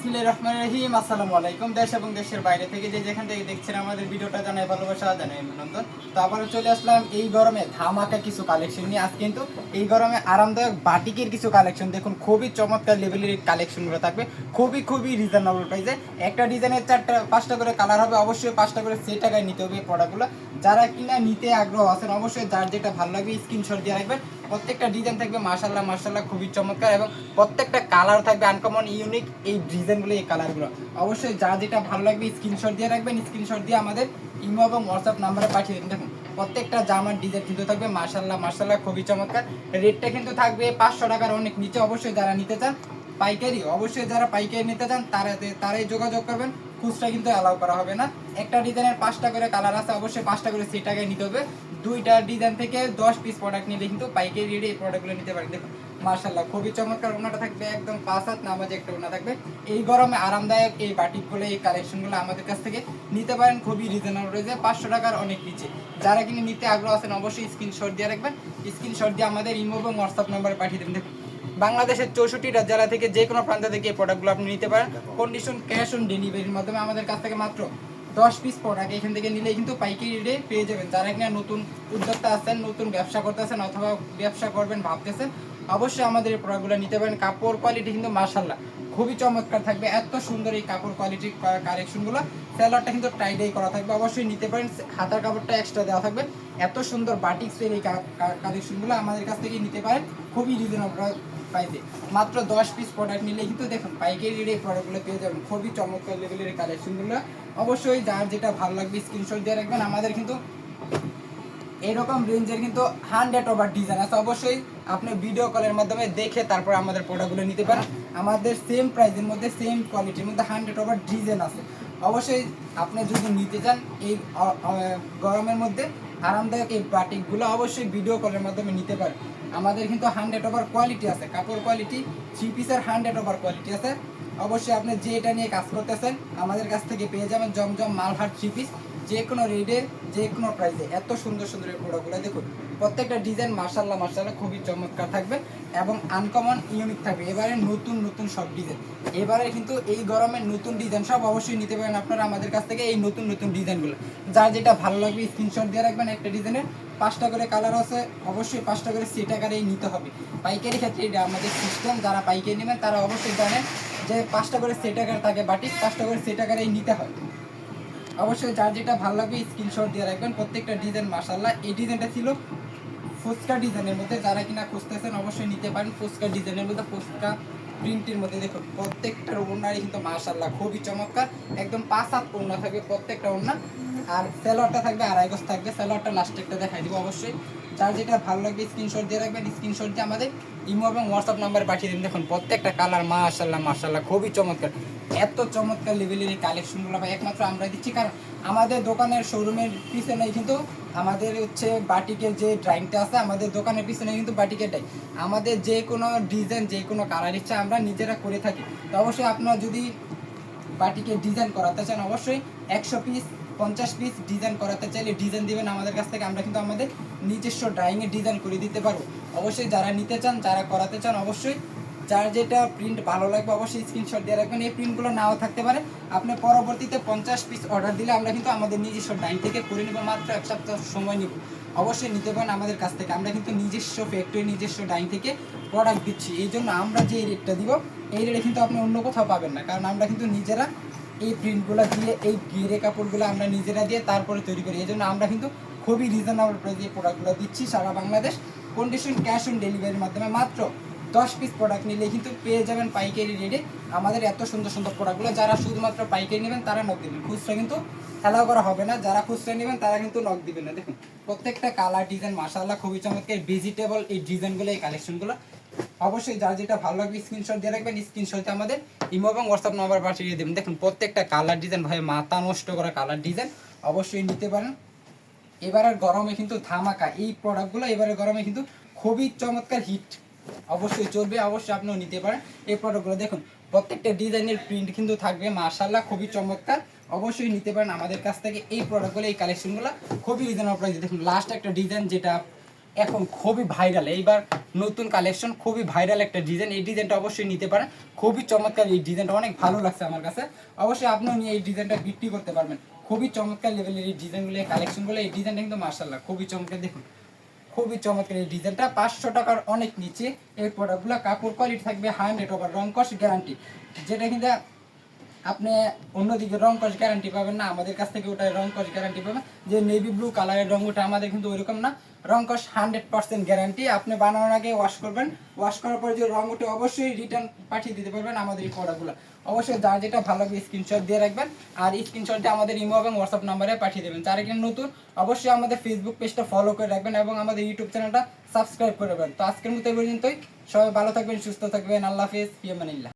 বিসমিল্লাহির রহমানির রহিম। আসসালামু আলাইকুম। দেশ এবং দেশের বাইরে থেকে যে যেখান থেকে দেখছেন আমাদের ভিডিওটা জানাই ভালোবাসা, জানাই অভিনন্দন। তো আবারও চলে আসলাম এই গরমে ধামাকা কিছু কালেকশন নিয়ে। আজ কিন্তু এই গরমে আরামদায়ক বাটিকের কিছু কালেকশন দেখুন, খুবই চমৎকার লেভেলের কালেকশনগুলো থাকবে, খুবই রিজনেবল প্রাইসে। একটা ডিজাইনের 4-5টা করে কালার হবে, অবশ্যই 5টা করে সেট টাকায় নিতে হবে এই প্রোডাক্টগুলো। যারা কিনা নিতে আগ্রহ আছেন অবশ্যই যার যেটা ভালো লাগবে স্ক্রিনশট দিয়ে রাখবেন। প্রত্যেকটা ডিজাইন থাকবে মাশাআল্লাহ খুবই চমৎকার, এবং প্রত্যেকটা কালার থাকবে আনকমন ইউনিক। এই ডিজাইনগুলো, এই কালারগুলো অবশ্যই যার যেটা ভালো লাগবে স্ক্রিনশট দিয়ে রাখবেন। স্ক্রিনশট দিয়ে আমাদের ইমো এবং হোয়াটসঅ্যাপ নাম্বারে পাঠিয়ে দিন। দেখুন প্রত্যেকটা জামার ডিজাইন কিন্তু থাকবে মাশাআল্লাহ খুবই চমৎকার। রেটটা কিন্তু থাকবে 500 টাকার অনেক নিচে। অবশ্যই যারা নিতে চান পাইকারি, অবশ্যই যারা পাইকারি নিতে চান তারাই যোগাযোগ করবেন। খুচরা কিন্তু অ্যালাউ করা হবে না। একটা ডিজাইনের 5টা করে কালার আছে, অবশ্যই 5টা করে সেট টাকায় নিতে হবে। 2টা ডিজাইন থেকে 10 পিস প্রোডাক্ট নিলে কিন্তু পাইকারি রেটে এই প্রোডাক্টগুলো নিতে পারেন। দেখুন মাশাআল্লাহ খুবই চমৎকার। ওনাটা থাকবে একদম 5 হাত নামাজে একটা ওনা থাকবে। এই গরমে আরামদায়ক এই বাটিকগুলো, এই কালেকশনগুলো আমাদের কাছ থেকে নিতে পারেন খুবই রিজনেবল রয়েছে, 500 টাকার অনেক নিচে। যারা কিনে নিতে আগ্রহ আছেন অবশ্যই স্ক্রিনশট দিয়ে রাখবেন। স্ক্রিনশট দিয়ে আমাদের ইমো এবং হোয়াটসঅ্যাপ নাম্বারে পাঠিয়ে দেবেন। দেখুন বাংলাদেশের 64টা জেলা থেকে যে কোনো প্রান্ত থেকে এই প্রোডাক্টগুলো আপনি নিতে পারেন। কন্ডিশন ক্যাশ অন ডেলিভারির মাধ্যমে আমাদের কাছ থেকে মাত্র 10 পিস প্রোডাক্ট এখান থেকে নিলে কিন্তু পাইকারি রেটে পেয়ে যাবেন। যারা কিনা নতুন উদ্যোক্তা আছেন, নতুন ব্যবসা করতেছেন অথবা ব্যবসা করবেন ভাবতেছেন, অবশ্যই আমাদের এই প্রোডাক্টগুলো নিতে পারেন। কাপড় কোয়ালিটি কিন্তু মাশাআল্লাহ খুবই চমৎকার থাকবে, এত সুন্দর এই কাপড় কোয়ালিটির কালেকশনগুলো। সেলারটা কিন্তু টাইডাই করা থাকবে, অবশ্যই নিতে পারেন। হাতার কাপড়টা এক্সট্রা দেওয়া থাকবে। এত সুন্দর বাটিক্সের এই কালেকশনগুলো আমাদের কাছ থেকে নিতে পারেন খুবই রিজনেবল প্রাইসে। মাত্র 10 পিস প্রোডাক্ট নিলে কিন্তু দেখুন পাইকারি রেটে এই প্রোডাক্টগুলো পেয়ে যাবেন, খুবই চমৎকার লেভেলের এই কালেকশনগুলো। অবশ্যই যার যেটা ভালো লাগবে স্ক্রিনশট দিয়ে রাখবেন। আমাদের কিন্তু এরকম রেঞ্জের কিন্তু 100 ওভার ডিজাইন আছে, অবশ্যই আপনি ভিডিও কলের মাধ্যমে দেখে তারপর আমাদের প্রোডাক্টগুলো নিতে পারেন। আমাদের সেম প্রাইসের মধ্যে সেম কোয়ালিটির মধ্যে 100 ওভার ডিজাইন আছে। অবশ্যই আপনি যদি নিতে চান এই গরমের মধ্যে আরামদায়ক এই বাটিকগুলো অবশ্যই ভিডিও কলের মাধ্যমে নিতে পারেন। আমাদের কিন্তু 100 ওভার কোয়ালিটি আছে, কাপড় কোয়ালিটি 3 পিসের 100 ওভার কোয়ালিটি আছে। অবশ্যই আপনি যে এটা নিয়ে কাজ করতেছেন আমাদের কাছ থেকে পেয়ে যাবেন জমজম মালহার 3 পিস, যে কোনো রেটে যে কোনো প্রাইসে। এত সুন্দর সুন্দর এই প্রোডাক্টগুলো দেখুন, প্রত্যেকটা ডিজাইন মাশাআল্লাহ খুবই চমৎকার থাকবে এবং আনকমন ইউনিক থাকবে। এবারে নতুন সব ডিজাইন, এবারে কিন্তু এই গরমের নতুন ডিজাইন সব অবশ্যই নিতে পারেন আপনারা আমাদের কাছ থেকে এই নতুন ডিজাইনগুলো। যার যেটা ভালো লাগবে স্ক্রিনশট দিয়ে রাখবেন। একটা ডিজাইনের 5টা করে কালার আছে, অবশ্যই 5টা করে সেট আকারেই নিতে হবে। পাইকারি ক্ষেত্রে এটা আমাদের সিস্টেম, যারা পাইকারি নেবেন তারা অবশ্যই জানেন যে 5টা করে সেট আকার থাকে বাটিক, 5টা করে সেট আকারেই নিতে হয়। অবশ্যই যার যেটা ভালো লাগবে স্ক্রিনশট দিয়ে রাখবেন। প্রত্যেকটা ডিজাইন মাশাআল্লাহ। এই ডিজাইনটা ছিল ফুচকা ডিজাইনের মধ্যে, যারা কিনা খুঁজতেছেন অবশ্যই নিতে পারেন ফুচকা ডিজাইনের মধ্যে, ফুচকা প্রিন্টের মধ্যে। দেখুন প্রত্যেকটার ওড়নারই কিন্তু মাশাআল্লাহ খুবই চমৎকার, একদম 5 হাত ওড়না থাকবে প্রত্যেকটা ওড়না। আর সেলোয়ারটা থাকবে 2.5 গজ থাকবে। সেলোয়ারটা লাস্টে একটা দেখাই দিব। অবশ্যই যার যেটা ভালো লাগবে স্ক্রিনশট দিয়ে রাখবেন। স্ক্রিনশট দিয়ে আমাদের ইমো এবং হোয়াটসঅ্যাপ নাম্বারে পাঠিয়ে দিন। দেখুন প্রত্যেকটা কালার মাশাআল্লাহ খুবই চমৎকার। এত চমৎকার লেভেলের এই কালেকশনগুলো ভাই একমাত্র আমরা দিচ্ছি, কারণ আমাদের দোকানের শোরুমের পিছনেই কিন্তু আমাদের হচ্ছে বাটিকের যে ড্রাইংটা আছে, আমাদের দোকানের পিছনে কিন্তু বাটিকের ডাই। আমাদের যে কোনো ডিজাইন যে কোনো কালার ইচ্ছা আমরা নিজেরা করে থাকি। তো অবশ্যই আপনারা যদি বাটিকের ডিজাইন করাতে চান অবশ্যই 100 পিস 50 পিস ডিজাইন করাতে চাইলে ডিজাইন দিবেন আমাদের কাছ থেকে। আমরা কিন্তু আমাদের নিজস্ব ড্রয়িংয়ে ডিজাইন করে দিতে পারবো। অবশ্যই যারা নিতে চান, যারা করাতে চান, অবশ্যই যার যেটা প্রিন্ট ভালো লাগবে অবশ্যই স্ক্রিনশট দিয়ে রাখবেন। এই প্রিন্টগুলো নাও থাকতে পারে, আপনি পরবর্তীতে 50 পিস অর্ডার দিলে আমরা কিন্তু আমাদের নিজস্ব ডাইন থেকে করে নেব, মাত্র 1 সপ্তাহ সময় নেব। অবশ্যই নিতে পারেন আমাদের কাছ থেকে। আমরা কিন্তু নিজস্ব ফ্যাক্টরি নিজস্ব ডাইন থেকে প্রোডাক্ট দিচ্ছি, এই জন্য আমরা যে রেটটা দিব এই রেটে কিন্তু আপনি অন্য কোথাও পাবেন না, কারণ আমরা কিন্তু নিজেরা এই প্রিন্টগুলো দিয়ে এই গিরে কাপড়গুলো আমরা নিজেরা দিয়ে তারপরে তৈরি করি। এই জন্য আমরা কিন্তু খুবই রিজনেবল প্রাইসে এই প্রোডাক্টগুলো দিচ্ছি সারা বাংলাদেশ। কন্ডিশন ক্যাশ অন ডেলিভারির মাধ্যমে মাত্র 10 পিস প্রোডাক্ট নিলে কিন্তু পেয়ে যাবেন পাইকারি রেটে আমাদের এত সুন্দর প্রোডাক্টগুলো। যারা শুধুমাত্র পাইকারি নেবেন তারা নক দেবেন, খুচরা কিন্তু অ্যালাউ করা হবে না। যারা খুচরা নেবেন তারা কিন্তু নক দিবেন না। দেখুন প্রত্যেকটা কালার ডিজাইন মাশাআল্লাহ খুবই চমৎকার, ভেজিটেবল এই ডিজাইনগুলো, এই কালেকশনগুলো। অবশ্যই যার যেটা ভালো লাগবে স্ক্রিনশট দিয়ে রাখবেন। স্ক্রিনশটে আমাদের ইমো এবং হোয়াটসঅ্যাপ নাম্বার পাঠিয়ে দেবেন। দেখুন প্রত্যেকটা কালার ডিজাইন ভাই মাথা নষ্ট করা কালার ডিজাইন, অবশ্যই নিতে পারেন। এবারের গরমে কিন্তু ধামাকা এই প্রোডাক্টগুলো, এবারের গরমে কিন্তু খুবই চমৎকার হিট অবশ্যই চলবে। অবশ্যই আপনিও নিতে পারেন এই প্রোডাক্টগুলো। দেখুন প্রত্যেকটা ডিজাইনের প্রিন্ট কিন্তু থাকবে মাশাআল্লাহ খুবই চমৎকার, অবশ্যই নিতে পারেন আমাদের কাছ থেকে এই প্রোডাক্টগুলো, এই কালেকশনগুলো খুবই রিজনেবল প্রাইসে। দেখুন লাস্ট একটা ডিজাইন যেটা এখন খুবই ভাইরাল, এইবার নতুন কালেকশন, খুবই ভাইরাল একটা ডিজাইন। এই ডিজাইনটা অবশ্যই নিতে পারেন, খুবই চমৎকার। এই ডিজাইনটা অনেক ভালো লাগছে আমার কাছে, অবশ্যই আপনিও নিয়ে এই ডিজাইনটা বিক্রি করতে পারবেন। খুবই চমৎকার লেভেলের এই ডিজাইনগুলো, এই কালেকশনগুলো, এই ডিজাইনটা কিন্তু মাশাআল্লাহ খুবই চমৎকার। দেখুন খুবই চমৎকার এই ডিজাইনটা, 500 টাকার অনেক নিচে এই প্রোডাক্টগুলো। কাপড় কোয়ালিটি থাকবে 100 রং কস গ্যারান্টি, যেটা কিন্তু আপনি অন্যদিকে রং কস গ্যারান্টি পাবেন না, আমাদের কাছ থেকে ওটা রং কস গ্যারান্টি পাবেন। যে নেভি ব্লু কালারের রং, ওটা আমাদের কিন্তু ওইরকম না, রং কস 100% গ্যারান্টি। আপনি বানানোর আগে ওয়াশ করবেন, ওয়াশ করার পরে যে রং ওঠে অবশ্যই রিটার্ন পাঠিয়ে দিতে পারবেন আমাদের এই প্রোডাক্টগুলো। অবশ্যই যার যেটা ভালো লাগে স্ক্রিনশট দিয়ে রাখবেন, আর স্ক্রিনশটটা আমাদের ইমো এবং হোয়াটসঅ্যাপ নাম্বারে পাঠিয়ে দেবেন। যারা কিনা নতুন অবশ্যই আমাদের ফেসবুক পেজটা ফলো করে রাখবেন এবং আমাদের ইউটিউব চ্যানেলটা সাবস্ক্রাইব করে রাখবেন। তো আজকের মতো এই পর্যন্তই, সবাই ভালো থাকবেন, সুস্থ থাকবেন, আল্লাহ হাফেজ, ফি আমানিল্লাহ।